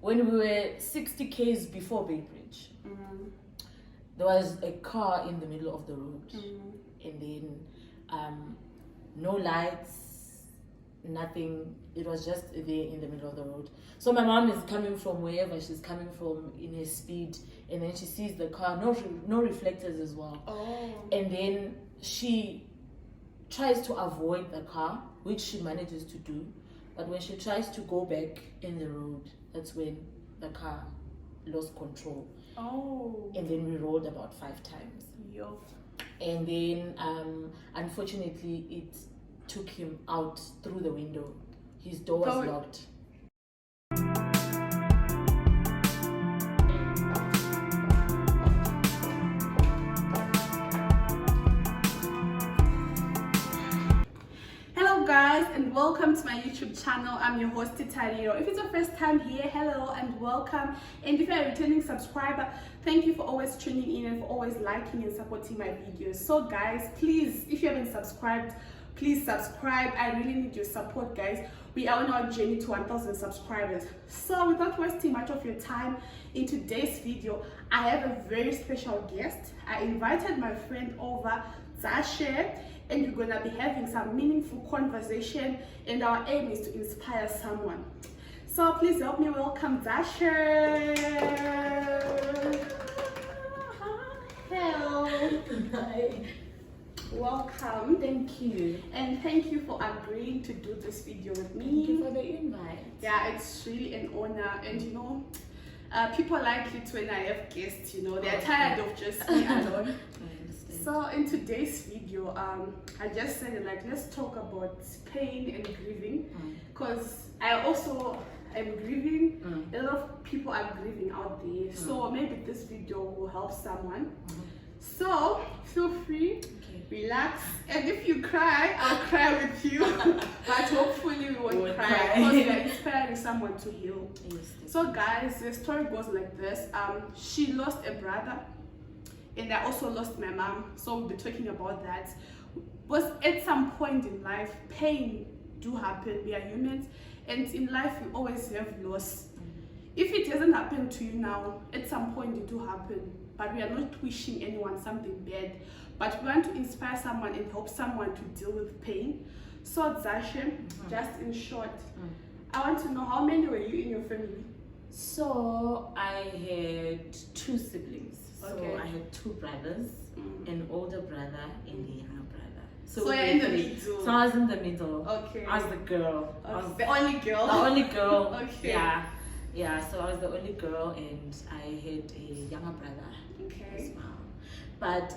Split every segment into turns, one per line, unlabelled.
when we were 60 k's before Bay Bridge, there was a car in the middle of the road, and then no lights, nothing. It was just there in the middle of the road. So my mom is coming from wherever she's coming from in her speed, and then she sees the car, no reflectors as well. And then she tries to avoid the car, which she manages to do. But when she tries to go back in the road, that's when the car lost control. And then we rolled about 5 times. And then unfortunately it took him out through the window. His door was locked.
Guys, and welcome to my YouTube channel. I'm your host Tariro. If it's your first time here, hello and welcome. And if you're a returning subscriber, thank you for always tuning in and for always liking and supporting my videos. So guys, please, if you haven't subscribed, please subscribe. I really need your support, guys. We are on our journey to 1,000 subscribers. So without wasting much of your time, in today's video I have a very special guest. I invited my friend over, Dzashe, and we're gonna be having some meaningful conversation, and our aim is to inspire someone. So please help me welcome Dzashe. Hello.
Hi.
Welcome.
Thank you.
And thank you for agreeing to do this video with me.
Thank you for the invite.
Yeah, it's really an honor, and you know, people like it when I have guests, you know, they're tired of just me alone. So in today's video, I just said like let's talk about pain and grieving, because I also am grieving. A lot of people are grieving out there, so maybe this video will help someone. So feel free, relax, and if you cry, I'll cry with you. But hopefully we won't cry because we are inspiring someone to heal. So guys, the story goes like this. She lost a brother, and I also lost my mom, so we'll be talking about that. But at some point in life, pain do happen. We are humans, and in life we always have loss. If it doesn't happen to you now, at some point it do happen. But we are not wishing anyone something bad, but we want to inspire someone and help someone to deal with pain. So Dzashe, just in short, I want to know, how many were you in your family?
So I had 2 siblings. So I had 2 brothers, an older brother and a younger brother.
So you're in the middle.
So I was in the middle.
Okay.
I was the girl.
I was the only girl.
The only girl.
Okay.
Yeah. So I was the only girl, and I had a younger brother.
Okay.
As well. But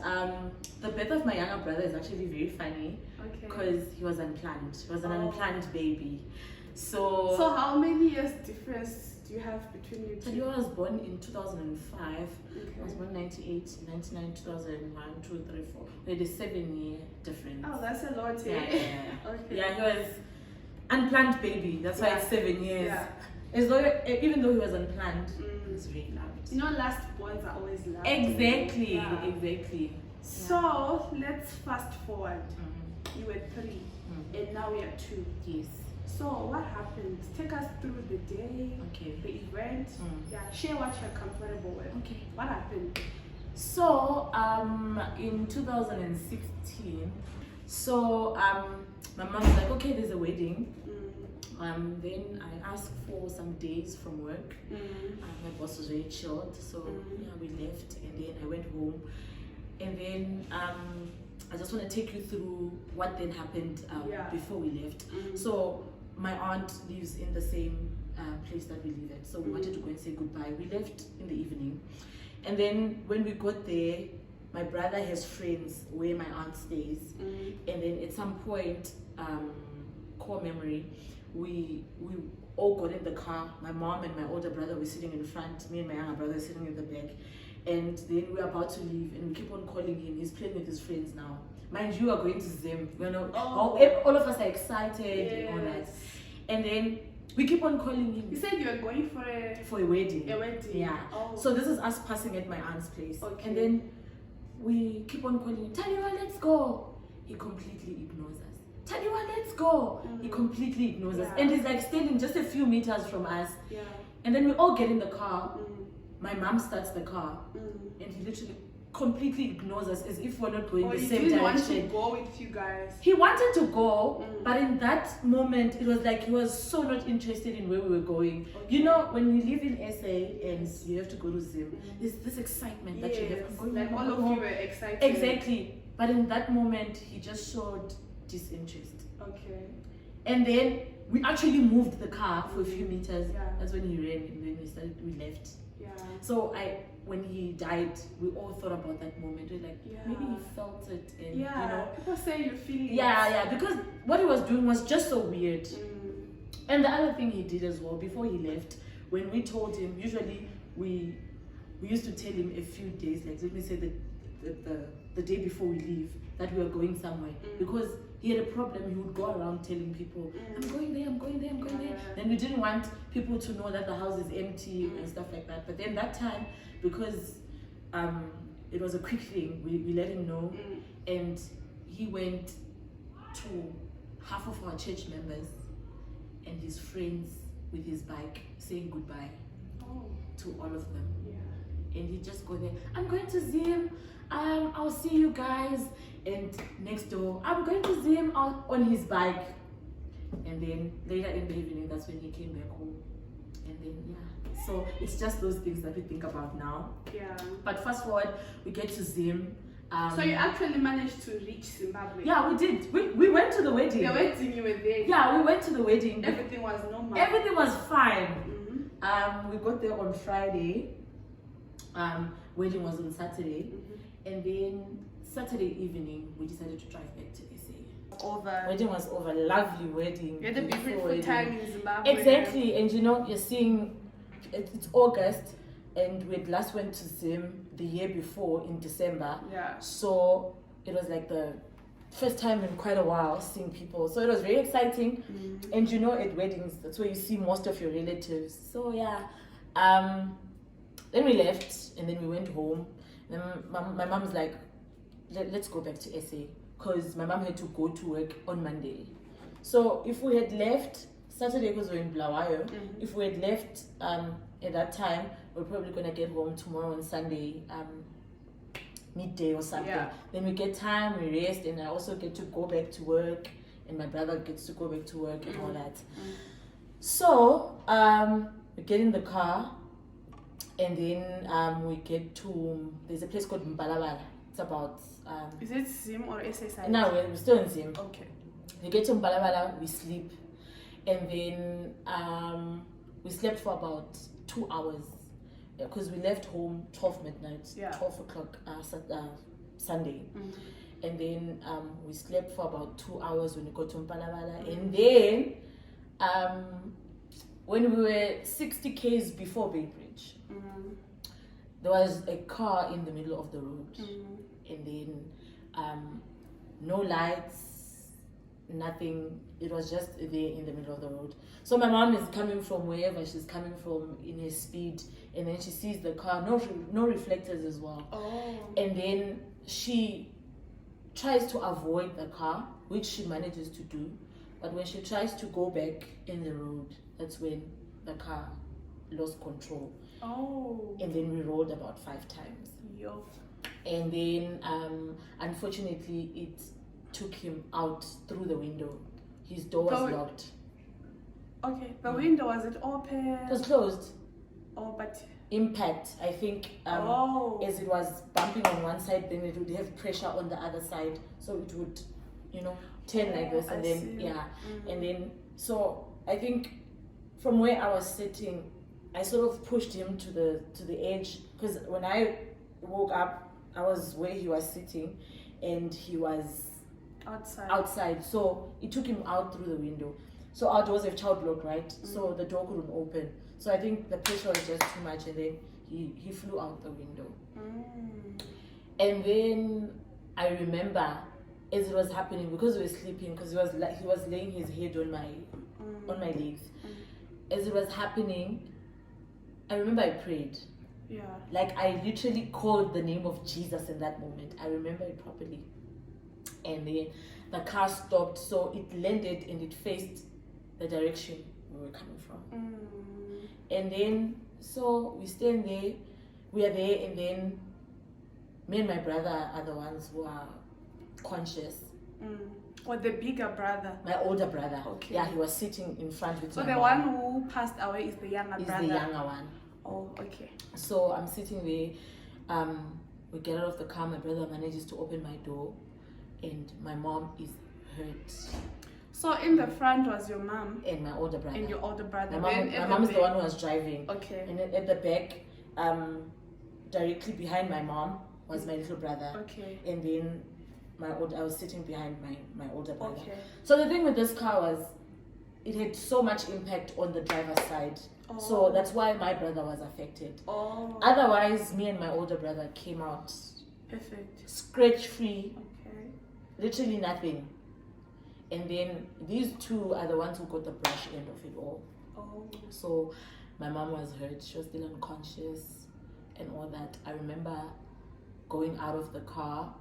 the birth of my younger brother is actually very funny. Because he was unplanned. He was an unplanned baby. So
how many years difference do you have between you two?
So I was born in 2005. I was born 98, 99, 2001, 2, 3, 4. We had a 7-year difference.
Oh, that's a lot.
Yeah.
Okay.
Yeah, he was unplanned baby. That's why it's 7 years.
Yeah.
As though, even though he was unplanned, he was very loved.
You know, last boys are always loved.
Exactly.
Yeah.
Exactly.
So let's fast forward. You were 3, and now we are 2.
Yes.
So what happened? Take us through the day, the event. Yeah, share what you're comfortable with.
Okay.
What happened?
So in 2016, my mom was like, okay, there's a wedding. Then I asked for some days from work. My boss was very chilled, so yeah, we left, and then I went home, and then I just want to take you through what then happened before we left. So my aunt lives in the same place that we live at, so we wanted to go and say goodbye. We left in the evening, and then when we got there, my brother has friends where my aunt stays, and then at some point, core memory, we all got in the car. My mom and my older brother were sitting in front, me and my younger brother sitting in the back, and then we're about to leave, and we keep on calling him. He's playing with his friends now. Mind you, are going to Zim. You know, all of us are excited and all that. And then we keep on calling him.
You said you were going for
a wedding.
A wedding.
Yeah. So this is us passing at my aunt's place. And then we keep on calling him. Taniwa, let's go. He completely ignores us. Taniwa, let's go. He completely ignores us. And he's like standing just a few meters from us. And then we all get in the car. My mom starts the car, and he literally completely ignores us as if we're not going the same
He didn't want
direction.
to go with you guys.
He wanted to go, but in that moment, it was like he was so not interested in where we were going.
Okay.
You know, when you live in SA and you have to go to Zim, there's this excitement that you have.
Like all of you were excited.
Exactly. But in that moment, he just showed disinterest.
Okay.
And then we actually moved the car for a few meters.
Yeah.
That's when he ran, and then we left.
Yeah.
So when he died, we all thought about that moment. We're like, maybe he felt it, and you know.
People say you feel it.
Yeah, because what he was doing was just so weird. And the other thing he did as well, before he left, when we told him, usually we used to tell him a few days, like let me say the day before we leave, that we were going somewhere, because he had a problem. He would go around telling people, I'm going there, I'm going there, I'm going there. Then we didn't want people to know that the house is empty and stuff like that. But then that time, because it was a quick thing, we let him know, and he went to half of our church members and his friends with his bike, saying goodbye to all of them. And he just go there, I'm going to Zim, I'll see you guys. And next door, I'm going to Zim on his bike. And then later in the evening, that's when he came back home. And then so it's just those things that we think about now. But fast forward, we get to Zim.
So you actually managed to reach Zimbabwe?
Yeah, we did. We went to the wedding.
The wedding, you were there?
Yeah, we went to the wedding.
Everything was normal?
Everything was fine. We got there on Friday. Wedding was on Saturday. And then Saturday evening, we decided to drive back to SA. Wedding was over. Lovely wedding.
You had a beautiful time in Zimbabwe.
Exactly. And you know, you're seeing, it's August, and we last went to Zim the year before in December. So it was like the first time in quite a while seeing people. So it was very exciting. And you know, at weddings, that's where you see most of your relatives. So then we left, and then we went home. Then my mom was like, let's go back to SA, because my mom had to go to work on Monday. So if we had left Saturday, because we're in Blawayo, if we had left at that time, we're probably going to get home tomorrow on Sunday, midday or something. Then we get time, we rest, and I also get to go back to work, and my brother gets to go back to work and all that. So we get in the car, and then we get to, there's a place called Mbalabala. It's about...
is it Zim or SA side?
No, we're still in Zim.
Okay.
We get to Mbalabala, we sleep, and then we slept for about 2 hours, because we left home 12 midnight, 12 o'clock Sunday. And then we slept for about 2 hours when we got to Mbalabala. And then when we were 60 k's before Bay Bridge, there was a car in the middle of the road. And then no lights, nothing. It was just there in the middle of the road. So my mom is coming from wherever she's coming from in her speed, and then she sees the car, no reflectors as well. And then she tries to avoid the car, which she manages to do. But when she tries to go back in the road, that's when the car lost control. And then we rolled about 5 times. And then unfortunately it took him out through the window. His door was locked.
Okay, the window, was it open?
It was closed.
But
impact, I think, as it was bumping on one side, then it would have pressure on the other side, so it would, turn like this, and then and then so I think from where I was sitting, I sort of pushed him to the edge, because when I woke up, I was where he was sitting, and he was outside. So it took him out through the window. So our doors have child lock, right? So the door couldn't open. So I think the pressure was just too much, and then he flew out the window. And then I remember, as it was happening, because we were sleeping, because he was laying his head on my legs. As it was happening, I remember I prayed. Like I literally called the name of Jesus in that moment. I remember it properly. And then the car stopped, so it landed and it faced the direction we were coming from. And then, so we stand there, we are there, and then me and my brother are the ones who are conscious.
Or the bigger brother?
My older brother.
Okay.
Yeah, he was sitting in front with
so
my
the
mom.
one who passed away is the younger brother?
Is the younger one.
Oh, okay.
So I'm sitting there, we get out of the car, my brother manages to open my door, and my mom is hurt.
So in the front was your mom?
And my older brother.
And your older brother.
My mom is the one who was driving.
Okay.
And then at the back, directly behind my mom was my little brother.
Okay.
And then I was sitting behind my older brother.
Okay.
So the thing with this car was, it had so much impact on the driver's side.
Oh.
So that's why my brother was affected.
Oh.
Otherwise, me and my older brother came out
perfect,
scratch-free.
Okay.
Literally nothing. And then these two are the ones who got the brush end of it all.
Oh.
So my mom was hurt. She was still unconscious and all that. I remember going out of the car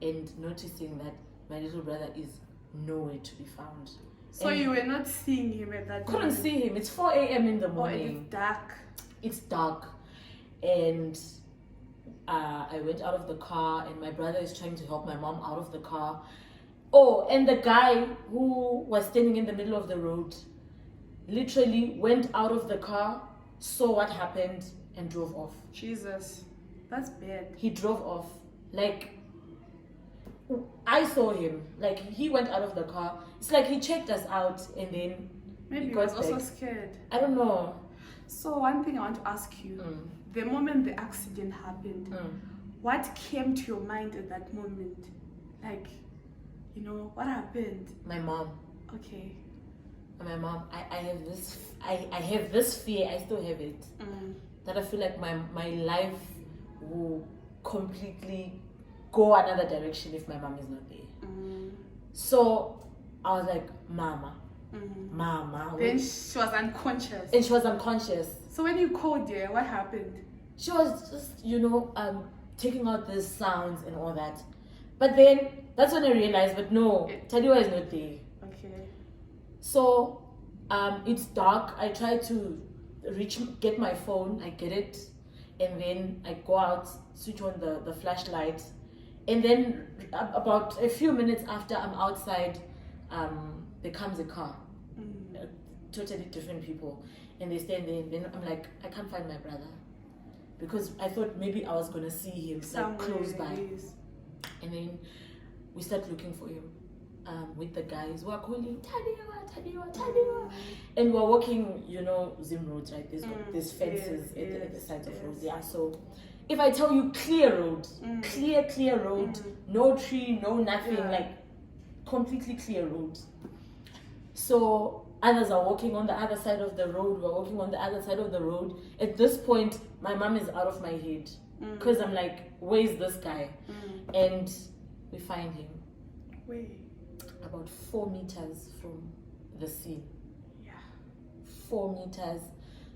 and noticing that my little brother is nowhere to be found.
So and you were not seeing him at that time?
Couldn't see him. It's 4 a.m. in the morning.
Oh, it's dark.
It's dark. And I went out of the car, and my brother is trying to help my mom out of the car. Oh, and the guy who was standing in the middle of the road literally went out of the car, saw what happened, and drove off.
Jesus, that's bad.
He drove off. Like, I saw him. Like, he went out of the car. It's like he checked us out, and then
maybe he was also scared.
I don't know.
So one thing I want to ask you, the moment the accident happened, what came to your mind at that moment? Like, you know, what happened?
My mom.
Okay.
My mom. I have this fear. I still have it. That I feel like my life will completely go another direction if my mom is not there. So I was like, Mama. Mama.
Then she was unconscious.
And she was unconscious.
So when you called her, what happened?
She was just, taking out these sounds and all that. But then that's when I realized, but no, Tadiwa is not there.
Okay.
So it's dark. I try to get my phone. I get it. And then I go out, switch on the flashlight. And then about a few minutes after I'm outside, there comes a car. Totally different people. And they stand there, and then I'm like, I can't find my brother. Because I thought maybe I was going to see him like close by. And then we start looking for him with the guys who are calling, Tadiwa. And we're walking, Zim roads, right? There's fences at the sides of roads. Yeah, so if I tell you clear road, clear road, no tree, no nothing, like completely clear road. So others are walking on the other side of the road. We're walking on the other side of the road. At this point, my mom is out of my head because I'm like, where's this guy? And we find him.
Where?
About 4 meters from the scene.
Yeah. 4
meters.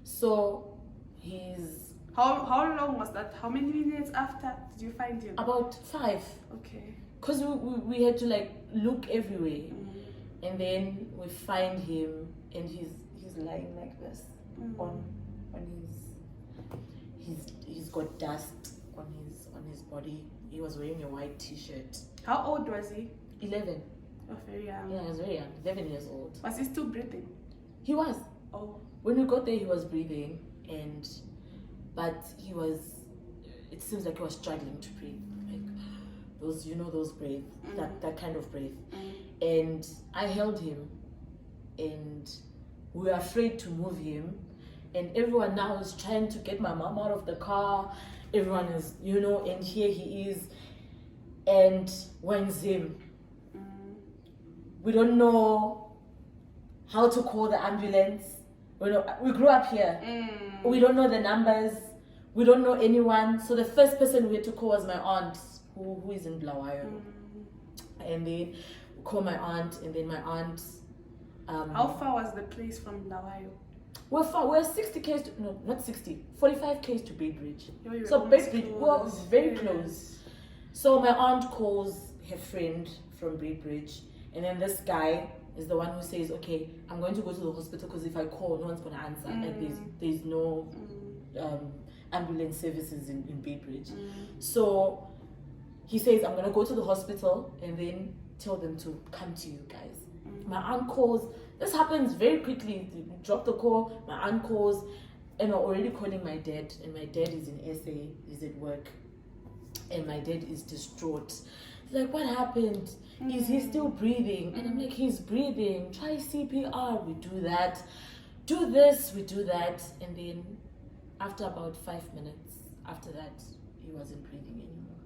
So he's...
How long was that? How many minutes after did you find him?
About 5.
Okay.
Because we had to like look everywhere. And then we find him, and he's lying like this on he's got dust on his body. He was wearing a white t-shirt.
How old was he?
11.
Oh, very young.
Yeah, he was very young. 11 years old.
Was he still breathing?
He was.
Oh. When
we got there, he was breathing, but he was. It seems like he was struggling to breathe, like those breath, that kind of breath. And I held him, and we were afraid to move him, and everyone now is trying to get my mom out of the car. Everyone is, and here he is, and when's him? We don't know how to call the ambulance. We grew up here. We don't know the numbers. We don't know anyone. So the first person we had to call was my aunt, who is in Blawayo. And then call my aunt, and then my aunt.
How far was the place from Blawayo?
We're far. We're 60 k's to, no, not 60, 45 k's to Beitbridge.
So
Beitbridge, we're very close. So my aunt calls her friend from Beitbridge, and then this guy is the one who says, okay, I'm going to go to the hospital because if I call, no one's going to answer. Like there's no ambulance services in Baybridge. So he says, I'm going to go to the hospital and then tell them to come to you guys. My aunt calls. This happens very quickly. They drop the call, my aunt calls, and I'm already calling my dad, and my dad is in SA, he's at work, and my dad is distraught. He's like, what happened? Is he still breathing? And I'm like, he's breathing. Try CPR. We do that. Do this, we do that. And then after about 5 minutes, after that, he wasn't breathing anymore.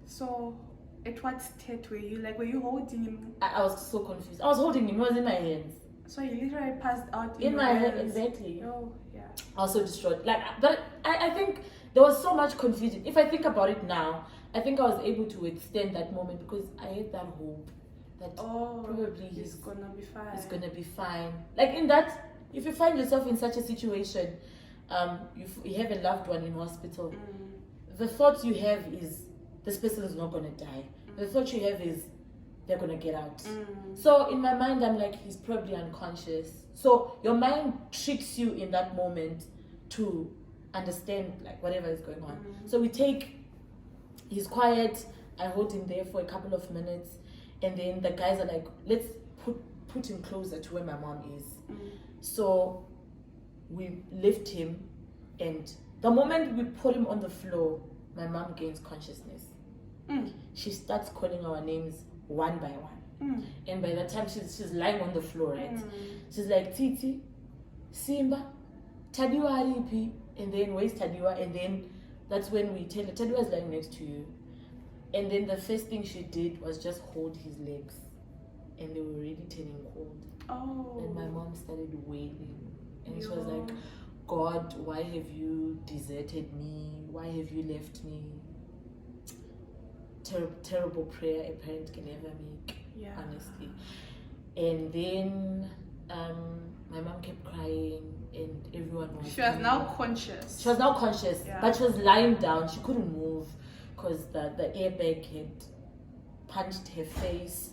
So, at what state were you? Like, were you holding him?
I was so confused. I was holding him. He was in my hands.
So he literally passed out
in my hands. Exactly.
Oh, yeah.
I was so distraught. Like, but I think there was so much confusion. If I think about it now, I think I was able to withstand that moment because I had that hope that probably
he's gonna be fine.
He's gonna be fine. Like in that, if you find yourself in such a situation, you have a loved one in hospital, the thought you have is this person is not gonna die. The thought you have is they're gonna get out. So in my mind, I'm like, he's probably unconscious. So your mind tricks you in that moment to understand like whatever is going on. So he's quiet, I hold him there for a couple of minutes, and then the guys are like, let's put him closer to where my mom is. So we lift him, and the moment we put him on the floor, my mom gains consciousness. She starts calling our names one by one. And by that time she's lying on the floor, right? She's like, Titi, Simba, Tadiwa Aripi, and then where's Tadiwa? And then that's when we tell her, Tadiwa is lying next to you. And then the first thing she did was just hold his legs, and they were already turning cold. And my mom started wailing, and she was like, God, why have you deserted me? Why have you left me? Terrible prayer a parent can ever make, honestly. And then my mom kept crying, and everyone was...
She was now conscious.
She was now conscious, but she was lying down. She couldn't move because the airbag had punched her face,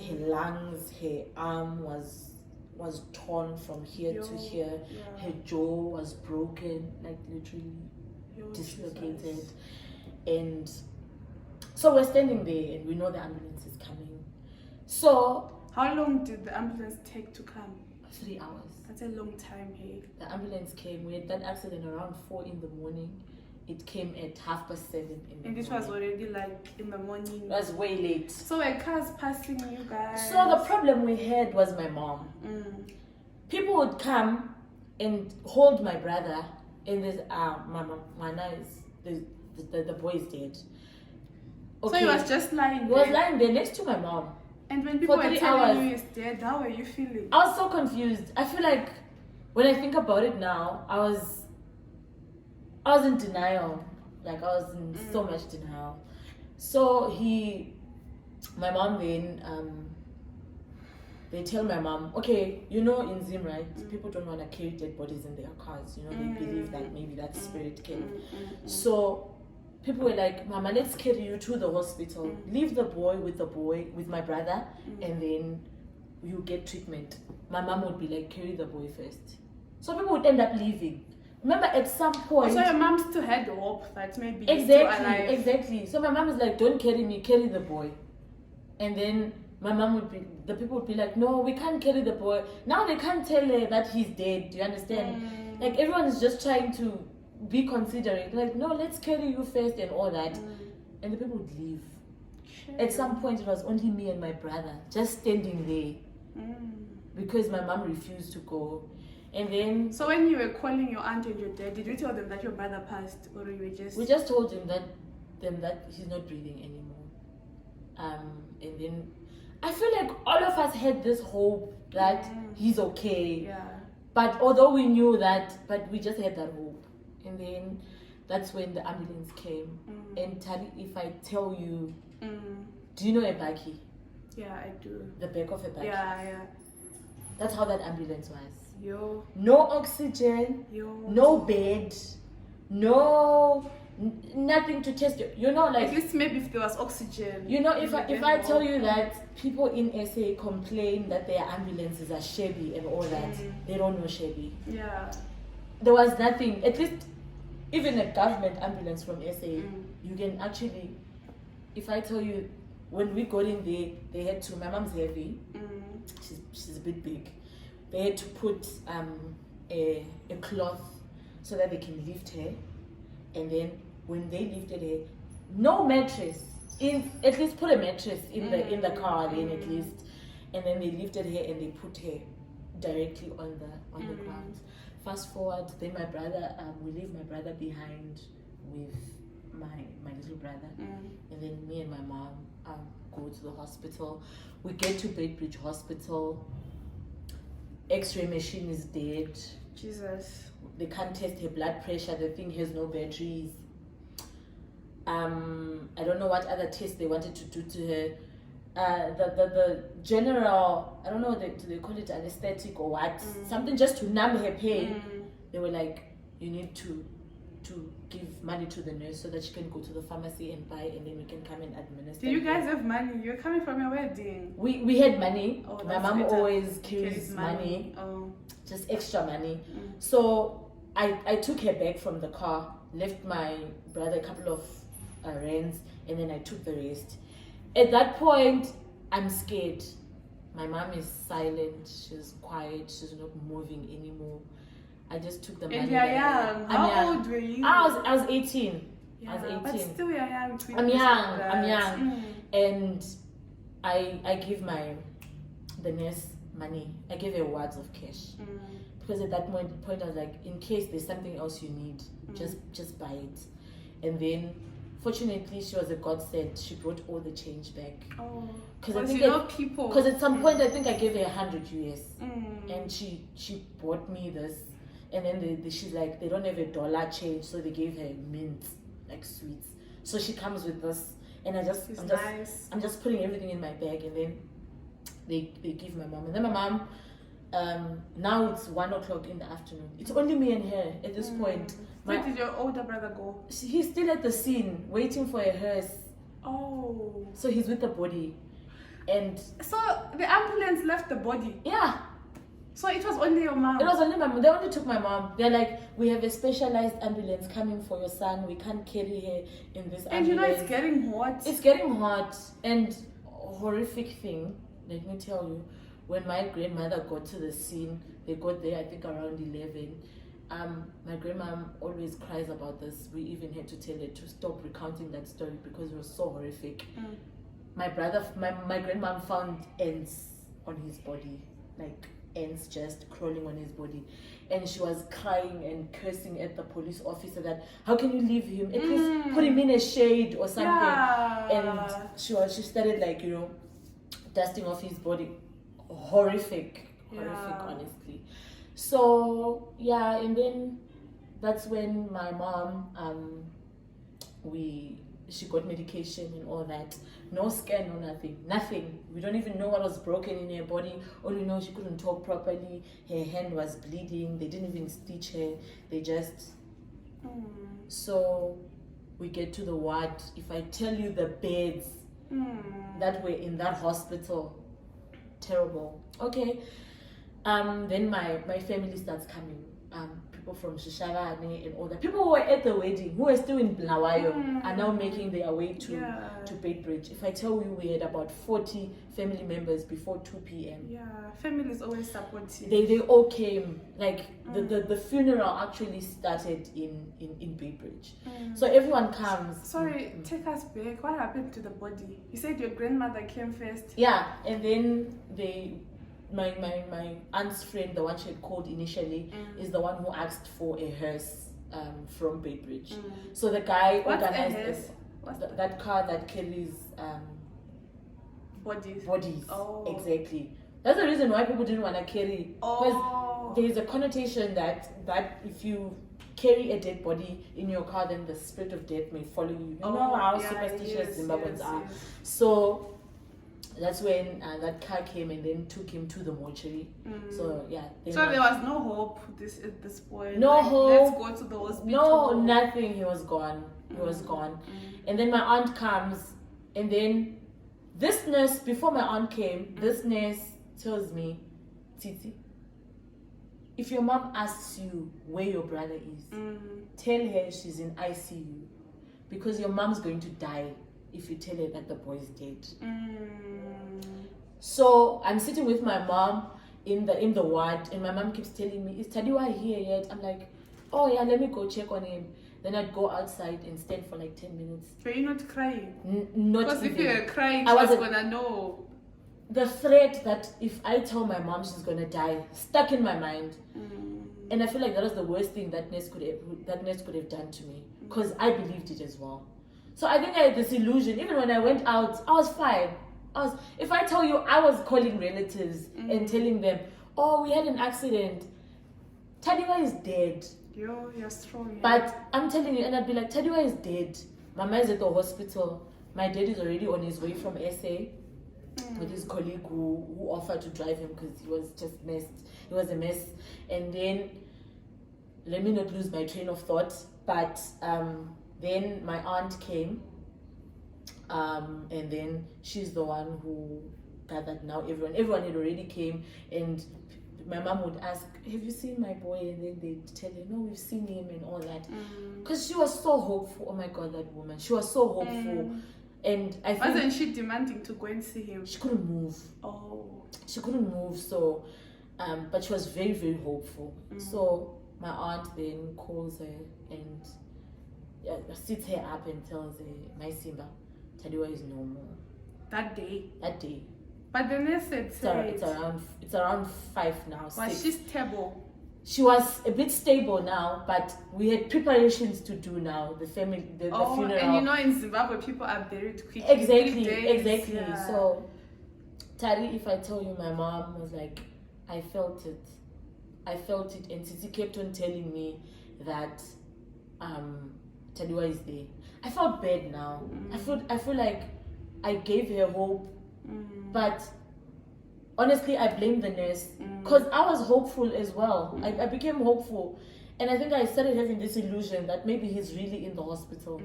her lungs, her arm was torn from here to here. Her jaw was broken, like literally dislocated. Jesus. And so we're standing there and we know the ambulance is coming. So
how long did the ambulance take to come?
3 hours.
That's a long time, hey.
The ambulance came. We had that accident around 4 in the morning. It came at 7:30 in the morning.
And this was already like in the morning.
It was way late.
So a car's passing you guys.
So the problem we had was my mom. People would come and hold my brother, and there's Mana is the boy is dead.
Okay. So he was just lying there?
He was lying there next to my mom.
And when people were telling you he's dead, how were you feeling?
I was so confused. I feel like when I think about it now, I was in denial. Like I was in so much denial. So my mom then, they tell my mom, okay, you know in Zim, right, people don't want to carry dead bodies in their cars. You know, they believe that maybe that spirit came. So people were like, Mama, let's carry you to the hospital. Leave the boy, with my brother, and then you get treatment. My mom would be like, carry the boy first. So people would end up leaving. Remember, at some point...
So your mom still had hope that maybe
you're
still alive.
Exactly. So my mom was like, don't carry me, carry the boy. And then the people would be like, no, we can't carry the boy. Now they can't tell her that he's dead. Do you understand? Like everyone is just trying to be considerate. Like, no, let's carry you first and all that. And the people would leave. At some point, it was only me and my brother just standing there because my mom refused to go. And then... So
when you were calling your aunt and your dad, did you tell them that your brother passed, or you were just...
We just told them that he's not breathing anymore. And then I feel like all of us had this hope that he's okay.
Yeah.
But although we knew that, but we just had that hope. And then that's when the ambulance came. And Tali, if I tell you, do you know a baki?
Yeah, I do.
The back of a baki?
Yeah.
That's how that ambulance was.
Yo.
No oxygen, no bed, no nothing to test you. You know, like
at least maybe if there was oxygen.
You know, if I tell you that people in SA complain that their ambulances are shabby and all that, they don't know shabby.
Yeah.
There was nothing. At least, even a government ambulance from SA, you can actually. If I tell you, when we got in there, they had to. My mom's heavy. She's a bit big. They had to put a cloth so that they can lift her, and then when they lifted her, no mattress. At least put a mattress in the car then at least, and then they lifted her and they put her directly on the ground. Fast forward, then my brother, we leave my brother behind with my little brother, and then me and my mom go to the hospital. We get to Beitbridge Hospital. X-ray machine is dead.
Jesus.
They can't test her blood pressure. The thing has no batteries. I don't know what other tests they wanted to do to her. The general, I don't know, do they call it anesthetic or what? Something just to numb her pain. They were like, you need to give money to the nurse so that she can go to the pharmacy and buy, and then we can come and administer.
Do you guys have money? You're coming from your wedding.
We had money.
Oh,
my mom always carries money.
Oh.
Just extra money. So I took her back from the car, left my brother a couple of rands, and then I took the rest. At that point, I'm scared. My mom is silent. She's quiet. She's not moving anymore. I just took the money.
And you're young. How old were you?
I was 18.
Yeah,
I was 18.
But still, you're young.
I'm young. And I give the nurse money. I gave her wads of cash. Because at that point I was like, in case there's something else you need, just buy it. And then, fortunately, she was a godsend. She brought all the change back.
Oh,
because
people.
Because at some point I think I gave her 100 US, and she bought me this, and then she's like, they don't have $1 change, so they gave her mint, like sweets. So she comes with this, and I'm just putting everything in my bag, and then they give my mom, and then my mom. Now it's 1:00 in the afternoon. It's only me and her at this point.
Where did your older brother go?
He's still at the scene waiting for a hearse.
Oh.
So he's with the body. And
so the ambulance left the body?
Yeah.
So it was only your mom?
It was only my mom. They only took my mom. They're like, we have a specialized ambulance coming for your son. We can't carry her in this ambulance.
And you know it's getting hot.
It's getting hot. And horrific thing, let me tell you, when my grandmother got to the scene, they got there I think around 11. My grandmom always cries about this. We even had to tell her to stop recounting that story because it was so horrific. My grandmom found ants on his body, like ants just crawling on his body, and she was crying and cursing at the police officer that how can you leave him, at least put him in a shade or something. And she started like, you know, dusting off his body. Horrific, honestly. So yeah, and then that's when my mom she got medication and all that. No scan, no nothing. We don't even know what was broken in her body. All we know, she couldn't talk properly. Her hand was bleeding. They didn't even stitch her. They just So we get to the ward. If I tell you the beds that were in that hospital, terrible. Okay. Then my family starts coming. People from Shishagane and all that. People who were at the wedding, who were still in Blawayo, are now making their way to Beitbridge. If I tell you, we had about 40 family members before 2 p.m.
Yeah, family is always supportive.
They all came. Like the funeral actually started in Beitbridge. So everyone comes.
Sorry, take us back. What happened to the body? You said your grandmother came first.
Yeah, and then my aunt's friend, the one she had called initially, is the one who asked for a hearse from Beitbridge. So the guy organized that car that carries bodies.
Oh.
Exactly. That's the reason why people didn't want to carry. Because there is a connotation that if you carry a dead body in your car, then the spirit of death may follow you. You know how superstitious Zimbabweans are. So that's when that car came and then took him to the mortuary. So yeah.
So there was no hope at this point.
No hope.
Let's go to the hospital.
No, nothing. He was gone. He he was gone. And then my aunt comes, and then this nurse, before my aunt came, this nurse tells me, Titi, if your mom asks you where your brother is, tell her she's in ICU, because your mom's going to die if you tell her that the boy is dead. So I'm sitting with my mom in the ward, and my mom keeps telling me, is Tadiwa here yet? I'm like, oh yeah, let me go check on him. Then I'd go outside and stand for like 10 minutes.
Were you not crying?
Not
because
even.
If you were crying, I was gonna know.
The threat that if I tell my mom she's gonna die stuck in my mind. And I feel like that was the worst thing that nurse could have done to me, because I believed it as well. So I think I had this illusion. Even when I went out, I was fine. If I tell you, I was calling relatives and telling them, oh, we had an accident, Tadiwa is dead.
You're strong. Yeah.
But I'm telling you, and I'd be like, Tadiwa is dead. Mama is at the hospital. My dad is already on his way from SA with his colleague who offered to drive him because he was just messed. He was a mess. And then, let me not lose my train of thought, but then my aunt came, and then she's the one who gathered now everyone had already came, and my mom would ask, have you seen my boy? And then they'd tell her, no, we've seen him and all that, because she was so hopeful. Oh my God, that woman, she was so hopeful. And I think,
wasn't she demanding to go and see him?
She couldn't move. She couldn't move, so but she was very, very hopeful. So my aunt then calls her and sits her up and tells her, my Simba, Tadiwa is no more.
That day.
But
the nurse said
it's around 5 now.
Was she stable?
She was a bit stable now, but we had preparations to do now. The family, the funeral.
And you know, in Zimbabwe, people are buried quickly.
Exactly.
Yeah.
So, Tari, if I tell you, my mom was like, I felt it, and Titi kept on telling me that Tadiwa is there. I felt bad now. I feel like I gave her hope, but honestly, I blame the nurse, because I was hopeful as well. I became hopeful, and I think I started having this illusion that maybe he's really in the hospital.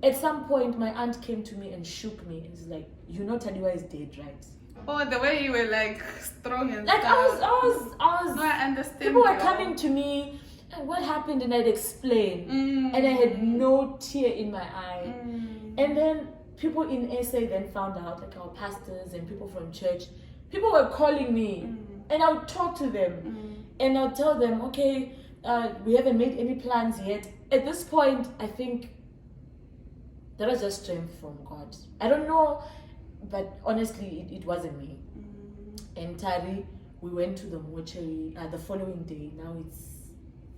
At some point, my aunt came to me and shook me, and she's like, you know Tadiwa is dead, right?
Oh, the way you were like strong and
like
stuff.
I was.
No, I understand.
People were coming to me, and what happened, and I'd explain, and I had no tear in my eye. And then people in SA then found out, like our pastors and people from church, people were calling me, and I would talk to them, and I'll tell them, okay, we haven't made any plans yet. At this point, I think that was just strength from God. I don't know, but honestly, it wasn't me. And Tari, we went to the mortuary the following day. Now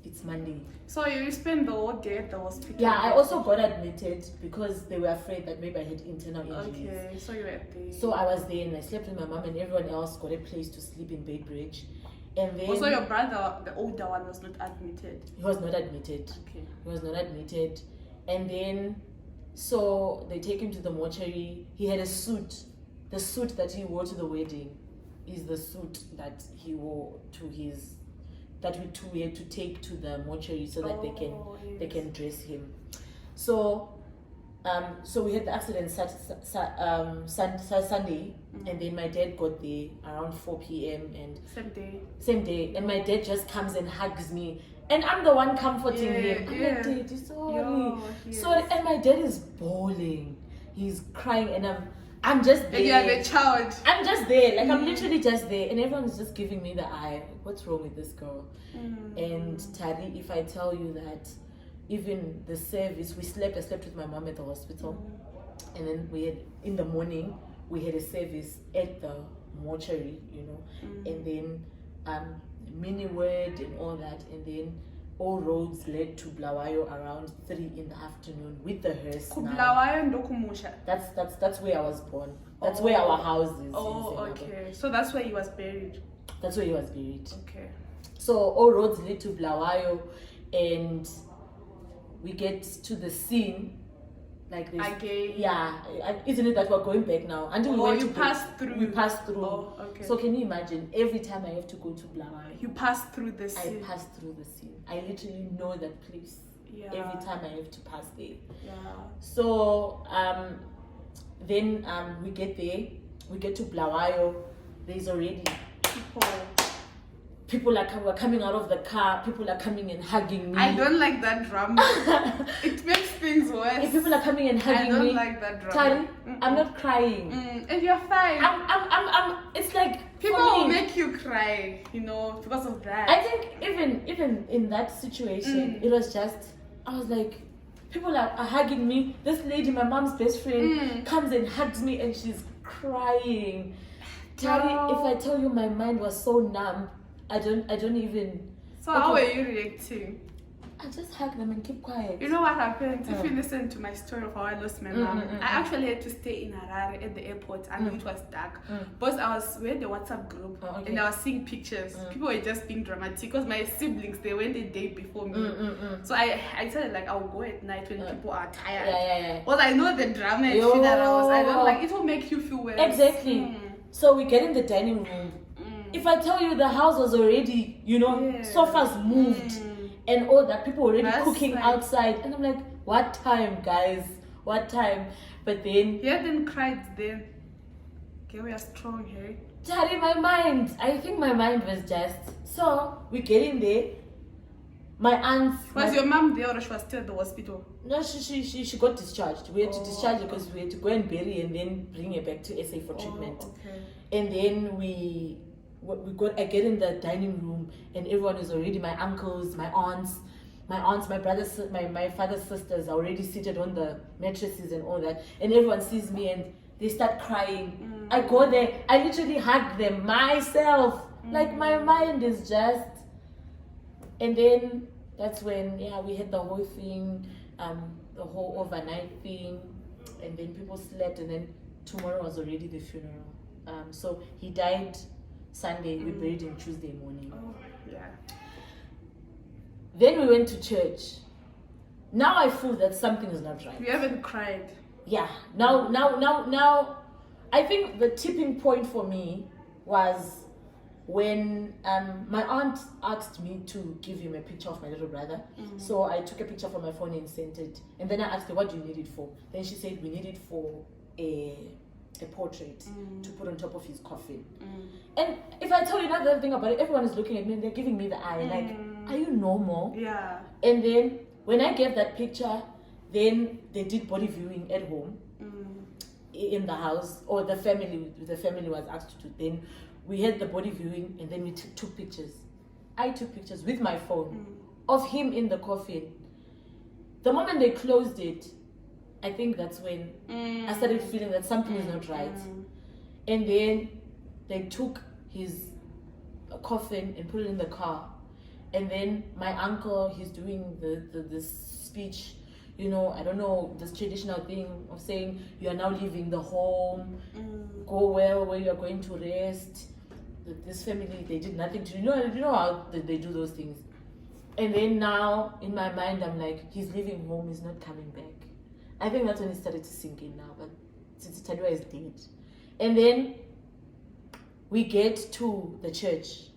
it's Monday.
So you spent the whole day at the hospital?
Yeah, I also got admitted because they were afraid that maybe I had internal injuries.
Okay, so you were at the...
So I was there and I slept with my mom, and everyone else got a place to sleep in Beitbridge. And then...
Also, your brother, the older one, was not admitted?
He was not admitted.
Okay.
He was not admitted. And then, so they take him to the mortuary. He had a suit. The suit that he wore to the wedding is the suit that he wore to his... that we had to take to the mortuary so that they can dress him. So we had the accident Sunday, and then my dad got there around 4 p.m. and same day, and my dad just comes and hugs me, and I'm the one comforting him. I'm like, Dad, sorry, and my dad is bawling, he's crying, and I'm just there.
And you are the child.
I'm just there, like I'm literally just there, and everyone's just giving me the eye. What's wrong with this girl? And Tari, if I tell you that even the service, I slept with my mom at the hospital, and then in the morning we had a service at the mortuary, and then mini word and all that, and then all roads led to Blawayo around 3 in the afternoon with the hearse. That's where I was born. That's where our house is.
Okay. So that's where he was buried.
That's where he was buried.
Okay.
So all roads lead to Blawayo, and we get to the scene like this.
Again.
Yeah, isn't it that we're going back now? Until we passed through. We passed through.
Oh, okay.
So can you imagine? Every time I have to go to Blawayo,
you pass through the scene.
I pass through the scene. I literally know that place. every time I have to pass there.
Yeah.
So then we get there, we get to Blawayo. There's already people were coming out of the car. People are coming and hugging me.
I don't like that drama. It makes things worse.
If people are coming and hugging me,
I don't like that drama.
Tari, I'm not crying.
And you're fine.
I'm. It's like
people will make you cry, because of that.
I think even in that situation, it was just, I was like, people are hugging me. This lady, my mom's best friend, comes and hugs me, and she's crying. Tari, if I tell you, my mind was so numb. I don't even.
So how were you reacting?
I just hug them and keep quiet.
You know what happened? If you listen to my story of how I lost my mom, I actually had to stay in Harare at the airport. I know it was dark. Because we had the WhatsApp group and I was seeing pictures. People were just being dramatic because my siblings, they went a day before me. So I said I'll go at night when people are tired.
Yeah.
Well, I know the drama and shit that I don't like. It will make you feel worse.
Exactly. So we get in the dining room. If I tell you the house was already, sofas moved and all that, people were already cooking outside. And I'm like, what time, guys? What time? But then...
You hadn't cried then. Okay, we are strong here.
Tari, I think my mind was just... So, we get in there. My aunt...
Was your mom there or she was still at the hospital?
No, she got discharged. We had to discharge her because we had to go and bury and then bring her back to SA for treatment.
Okay.
And then I get in the dining room and everyone is already, my uncles, my aunts, my brothers, my father's sisters are already seated on the mattresses and all that, and everyone sees me and they start crying. I go there, I literally hug them myself. Like my mind is just, and then that's when we had the whole thing, the whole overnight thing, and then people slept, and then tomorrow was already the funeral. So he died Sunday, we buried him Tuesday morning.
Oh, yeah.
Then we went to church. Now I feel that something is not right.
You haven't cried.
Yeah. Now, I think the tipping point for me was when my aunt asked me to give him a picture of my little brother. So I took a picture from my phone and sent it. And then I asked her, what do you need it for? Then she said, we need it for a portrait to put on top of his coffin. And if I tell you another thing about it, everyone is looking at me and they're giving me the eye. Like, are you normal?
Yeah.
And then when I gave that picture, then they did body viewing at home in the house, or the family was asked to. Then we had the body viewing and then we took pictures. I took pictures with my phone of him in the coffin. The moment they closed it, I think that's when I started feeling that something is not right. And then they took his coffin and put it in the car. And then my uncle, he's doing this speech, I don't know, this traditional thing of saying, you are now leaving the home, go well where you are going to rest. This family, they did nothing to you. You know how they do those things. And then now, in my mind, I'm like, he's leaving home, he's not coming back. I think that's when it started to sink in now, but since Taliwa is dead. And then we get to the church.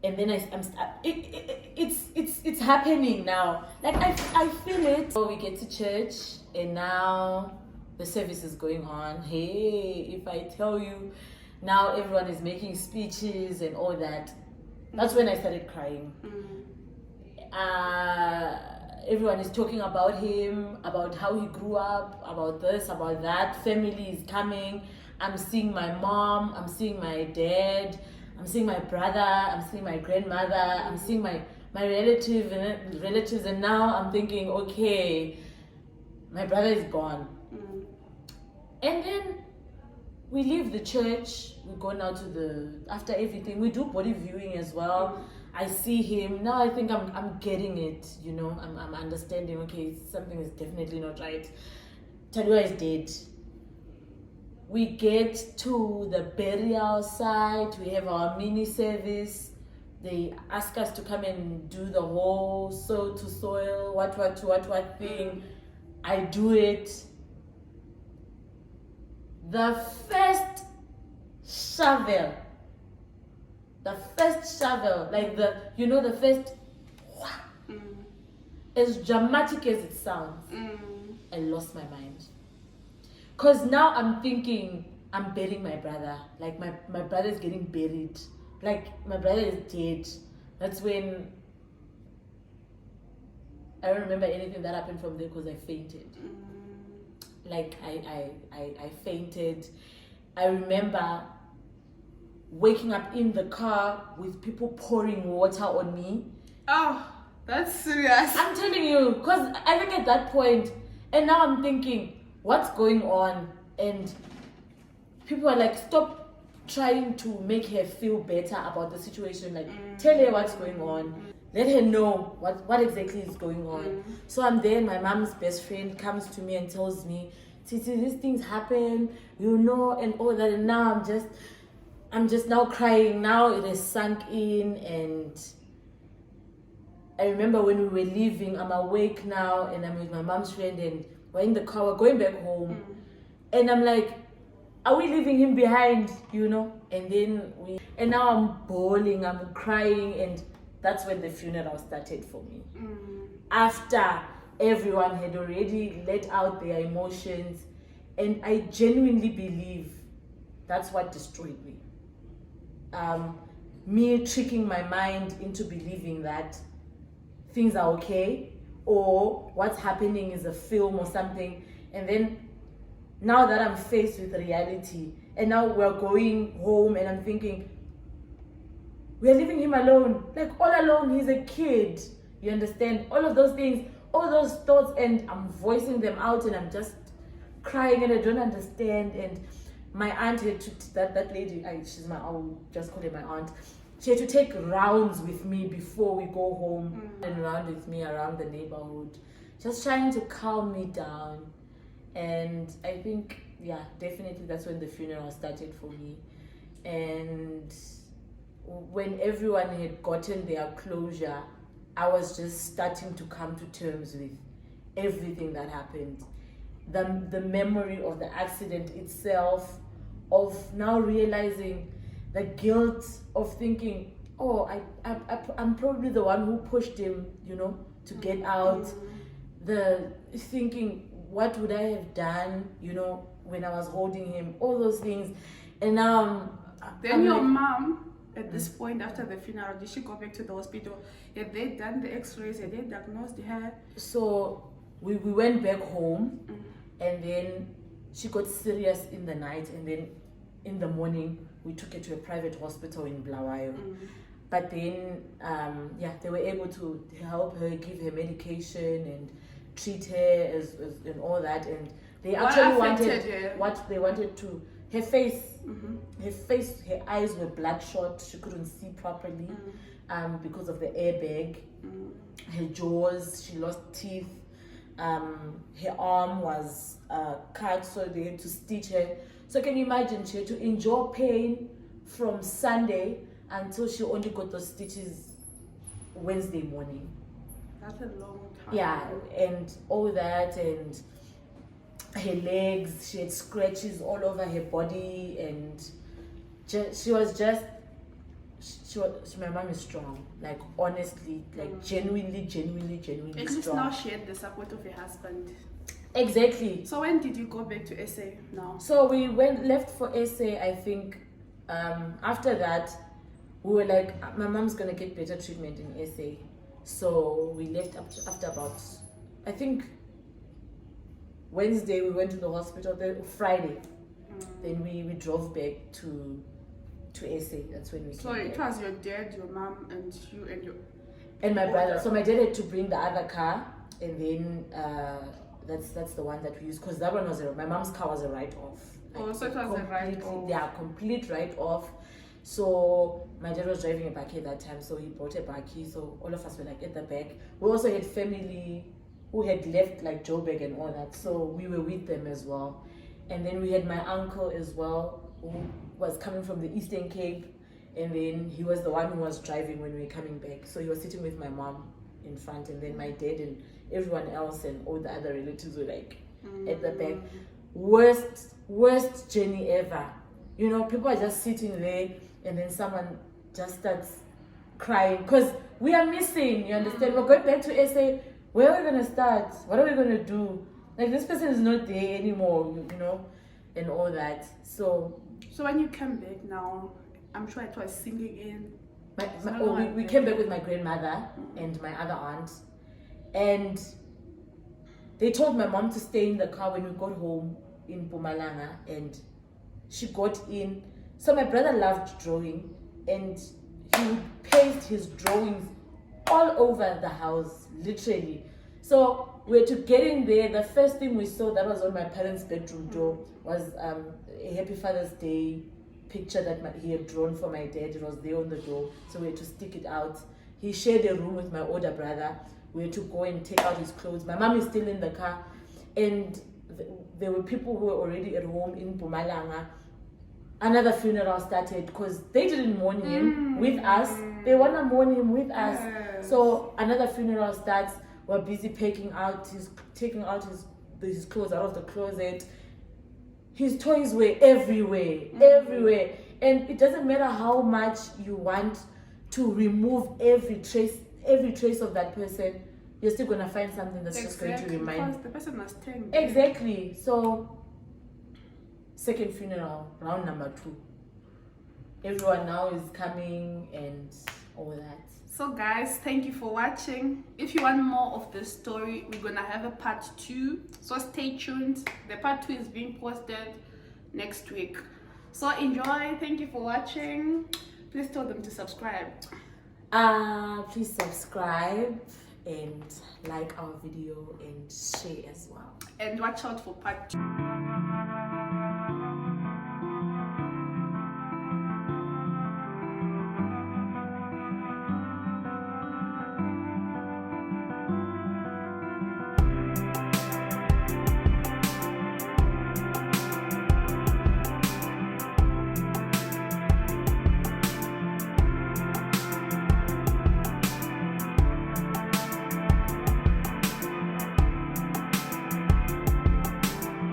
And then it's happening now. Like I feel it. So we get to church and now the service is going on. Hey, if I tell you, now everyone is making speeches and all that. That's when I started crying. Everyone is talking about him, about how he grew up, about this, about that. Family is coming. I'm seeing my mom, I'm seeing my dad, I'm seeing my brother, I'm seeing my grandmother, I'm seeing my relatives, and now I'm thinking, okay, my brother is gone. And then we leave the church, we go now to after everything, we do body viewing as well. I see him, now I think I'm getting it, I'm understanding, okay, something is definitely not right. Taliwa is dead. We get to the burial site, we have our mini service. They ask us to come and do the whole soil to soil, what thing. I do it. The first shovel, like the first, as dramatic as it sounds, I lost my mind. Because now I'm thinking, I'm burying my brother. Like, my brother is getting buried. Like, my brother is dead. That's when I don't remember anything that happened from there because I fainted. Like, I fainted. I remember waking up in the car with people pouring water on me.
Oh, that's serious.
I'm telling you, because I think at that point, and now I'm thinking, what's going on? And people are like, stop trying to make her feel better about the situation. Like, tell her what's going on. Let her know what exactly is going on. So I'm there, my mom's best friend comes to me and tells me, Titi, these things happen, you know, and all that. And now I'm just now crying. Now it has sunk in. And I remember when we were leaving, I'm awake now and I'm with my mom's friend and we're in the car, we're going back home. And I'm like, are we leaving him behind, you know? And then and now I'm bawling, I'm crying, and that's when the funeral started for me. After everyone had already let out their emotions, and I genuinely believe that's what destroyed me. Me tricking my mind into believing that things are okay, or what's happening is a film or something, and then now that I'm faced with reality, and now we're going home, and I'm thinking, we're leaving him alone, like all alone, he's a kid, you understand? All of those things, all those thoughts, and I'm voicing them out, and I'm just crying, and I don't understand. And my aunt had to, that lady, I'll just call her my aunt, she had to take rounds with me before we go home, and round with me around the neighborhood, just trying to calm me down. And I think, yeah, definitely that's when the funeral started for me. And when everyone had gotten their closure, I was just starting to come to terms with everything that happened. The memory of the accident itself, of now realizing the guilt of thinking, oh, I'm probably the one who pushed him, you know, to get out. The thinking, what would I have done, you know, when I was holding him, all those things. And now
then your mom, at this point after the funeral, did she go back to the hospital? Had they done the x-rays? Had they diagnosed her?
So we went back home, and then she got serious in the night, and then in the morning we took her to a private hospital in Blawayo. But then they were able to help her, give her medication and treat her as and all that. And they actually wanted to her face, her eyes were bloodshot, she couldn't see properly because of the airbag. Her jaws, she lost teeth. Her arm was cut, so they had to stitch her. So can you imagine, she had to endure pain from Sunday until she only got those stitches Wednesday morning.
That's a long time.
Yeah, and all that, and her legs, she had scratches all over her body, and my mom is strong, like honestly, like genuinely
At least
strong.
now she had the support of her husband.
Exactly.
So when did you go back to SA now?
So we left for SA, I think. After that, we were like, my mom's gonna get better treatment in SA. So we left after about, I think, Wednesday we went to the hospital. Then Friday, then we drove back to SA. That's when we came.
So it
back.
was your dad, your mom, and you
And my brother. So my dad had to bring the other car, and then that's the one that we used, because that one was my mom's car was a write-off.
So it was a write-off.
Yeah, complete write-off. So my dad was driving a bakkie at that time, so he brought a bakkie. So all of us were like at the back. We also had family who had left, like Joburg and all that, so we were with them as well. And then we had my uncle as well, who was coming from the Eastern Cape, and then he was the one who was driving when we were coming back. So he was sitting with my mom in front, and then my dad and everyone else and all the other relatives were like at the back. Worst journey ever. You know, people are just sitting there, and then someone just starts crying because we are missing, you understand? We're going back to SA, where are we gonna start? What are we gonna do? Like, this person is not there anymore, you know, and all that. So
when you came back now, I'm sure it was singing in.
We came back with my grandmother and my other aunt, and they told my mom to stay in the car when we got home in Mpumalanga, and she got in. So my brother loved drawing, and he would paste his drawings all over the house, literally. So we had to get in there. The first thing we saw that was on my parents' bedroom door was a Happy Father's Day picture that he had drawn for my dad. It was there on the door, so we had to stick it out. He shared a room with my older brother. We had to go and take out his clothes. My mom is still in the car, and there were people who were already at home in Mpumalanga. Another funeral started because they didn't mourn him with us. They want to mourn him with us.
Yes.
So another funeral starts. We're busy taking out his clothes out of the closet. His toys were everywhere, everywhere. And it doesn't matter how much you want to remove every trace of that person, you're still gonna find something that's just going to remind.
Because the person was 10.
Exactly. So, second funeral, round number 2. Everyone now is coming and all that.
So guys, thank you for watching. If you want more of this story, we're gonna have a part 2. So stay tuned. The part 2 is being posted next week. So enjoy. Thank you for watching. Please tell them to subscribe.
Please subscribe and like our video and share as well.
And watch out for part 2.